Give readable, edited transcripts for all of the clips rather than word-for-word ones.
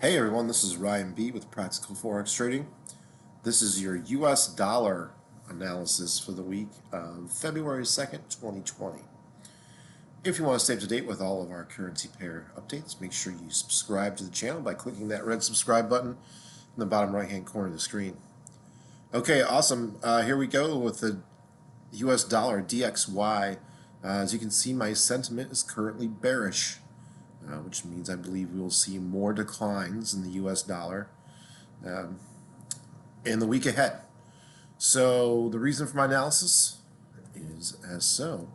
Hey everyone, this is Ryan B with Practical Forex Trading. This is your US dollar analysis for the week of February 2nd, 2020. If you want to stay up to date with all of our currency pair updates, make sure you subscribe to the channel by clicking that red subscribe button in the bottom right hand corner of the screen. Okay, awesome. Here we go with the US dollar DXY. As you can see, my sentiment is currently bearish. Which means I believe we will see more declines in the US dollar in the week ahead. So the reason for my analysis is as so.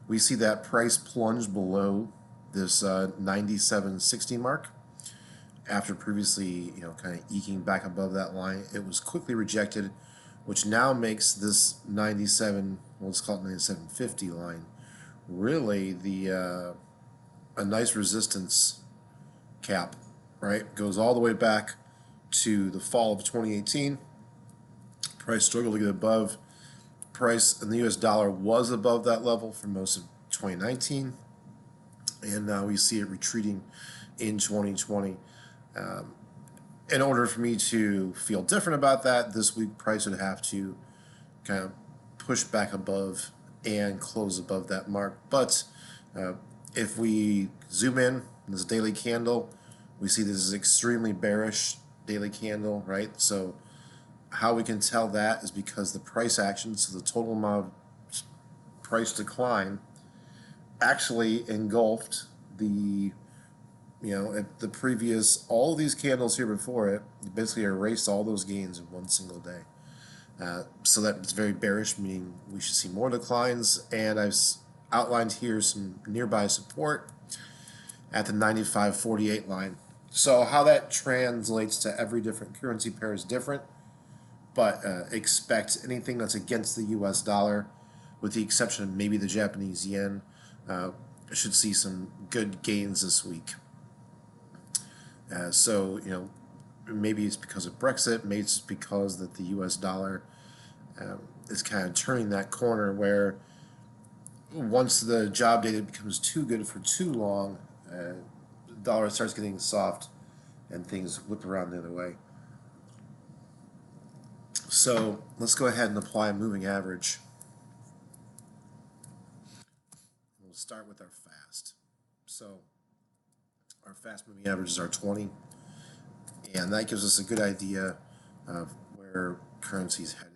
We see that price plunge below this 97.60 mark after previously, kind of eking back above that line. It was quickly rejected, which now makes this 97, well, let's call it 97.50 line, really the a nice resistance cap, right? Goes all the way back to the fall of 2018. Price struggled to get above. Price in the US dollar was above that level for most of 2019. And now we see it retreating in 2020. In order for me to feel different about that, this week price would have to kind of push back above and close above that mark. But if we zoom in this daily candle, we see this is extremely bearish daily candle, right? So how we can tell that is because the price action, so the total amount of price decline, actually engulfed the, at the previous, all these candles here before it, basically erased all those gains in one single day. So that's very bearish, meaning we should see more declines, and I've outlined here some nearby support at the 95.48 line. So how that translates to every different currency pair is different, but expect anything that's against the US dollar, with the exception of maybe the Japanese yen, should see some good gains this week. So, maybe it's because of Brexit, maybe it's because that the US dollar is kind of turning that corner where once the job data becomes too good for too long, the dollar starts getting soft and things whip around the other way. So let's go ahead and apply a moving average. We'll start with our fast. So our fast moving averages are 20, and that gives us a good idea of where currency is headed.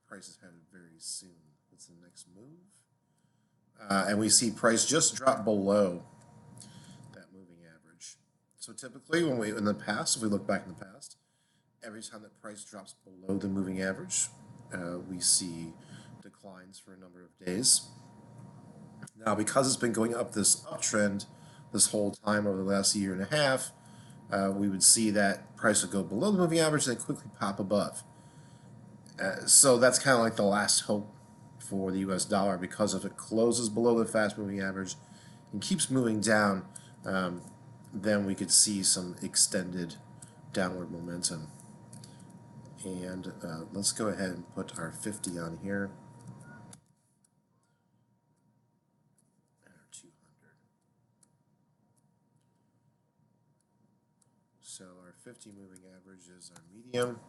Price is headed very soon. What's the next move? And we see price just drop below that moving average. So typically, in the past, if we look back in the past, every time that price drops below the moving average, we see declines for a number of days. Now, because it's been going up this uptrend this whole time over the last year and a half, we would see that price would go below the moving average and then quickly pop above. So that's kind of like the last hope for the US dollar, because if it closes below the fast moving average and keeps moving down, then we could see some extended downward momentum. And let's go ahead and put our 50 on here. And our 200. So our 50 moving average is our medium.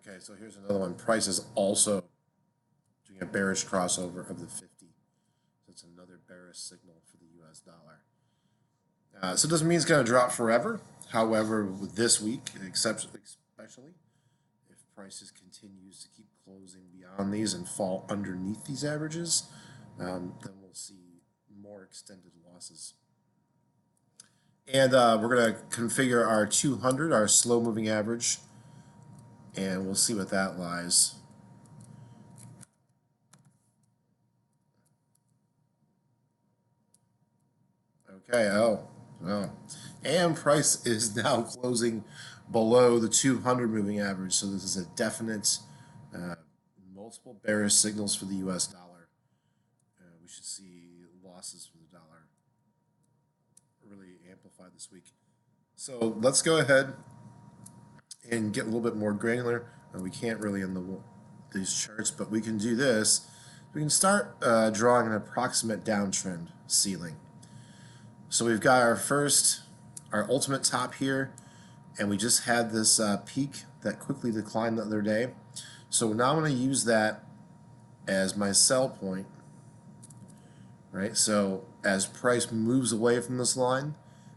Okay, so here's another one. Price is also doing a bearish crossover of the 50. So it's another bearish signal for the US dollar. So it doesn't mean it's going to drop forever. However, with this week, especially if prices continues to keep closing beyond these and fall underneath these averages, then we'll see more extended losses. And we're going to configure our 200, our slow moving average, and we'll see what that lies. Okay, and price is now closing below the 200 moving average, so this is a definite multiple bearish signals for the US dollar. We should see losses for the dollar really amplified this week. So let's go ahead and get a little bit more granular. We can't really in these charts, but we can do this. We can start drawing an approximate downtrend. ceiling. So we've got our ultimate top here, and we just had this peak that quickly declined the other day. So now I'm going to use that as my sell point, right? So as price moves away from this line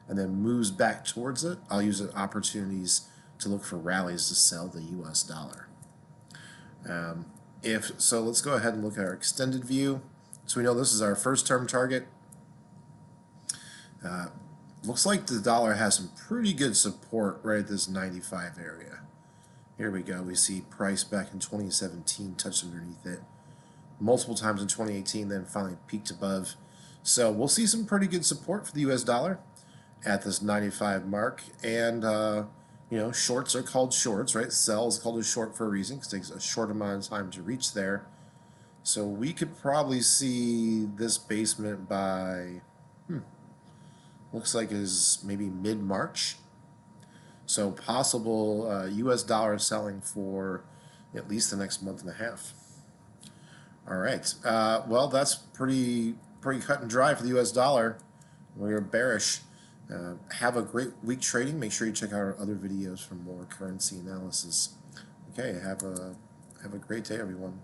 and then moves back towards it, I'll use it opportunities to look for rallies to sell the US dollar. So let's go ahead and look at our extended view. So we know this is our first term target. Looks like the dollar has some pretty good support right at this 95 area. Here we go. We see price back in 2017 touched underneath it multiple times in 2018, then finally peaked above. So we'll see some pretty good support for the US dollar at this 95 mark. And, you know, shorts are called shorts, right? Sell is called a short for a reason because it takes a short amount of time to reach there. So we could probably see this basement by, looks like is maybe mid-March. So possible US dollar selling for at least the next month and a half. All right. Well, that's pretty cut and dry for the US dollar. We're bearish. Have a great week trading. Make sure you check out our other videos for more currency analysis. Okay, have a great day, everyone.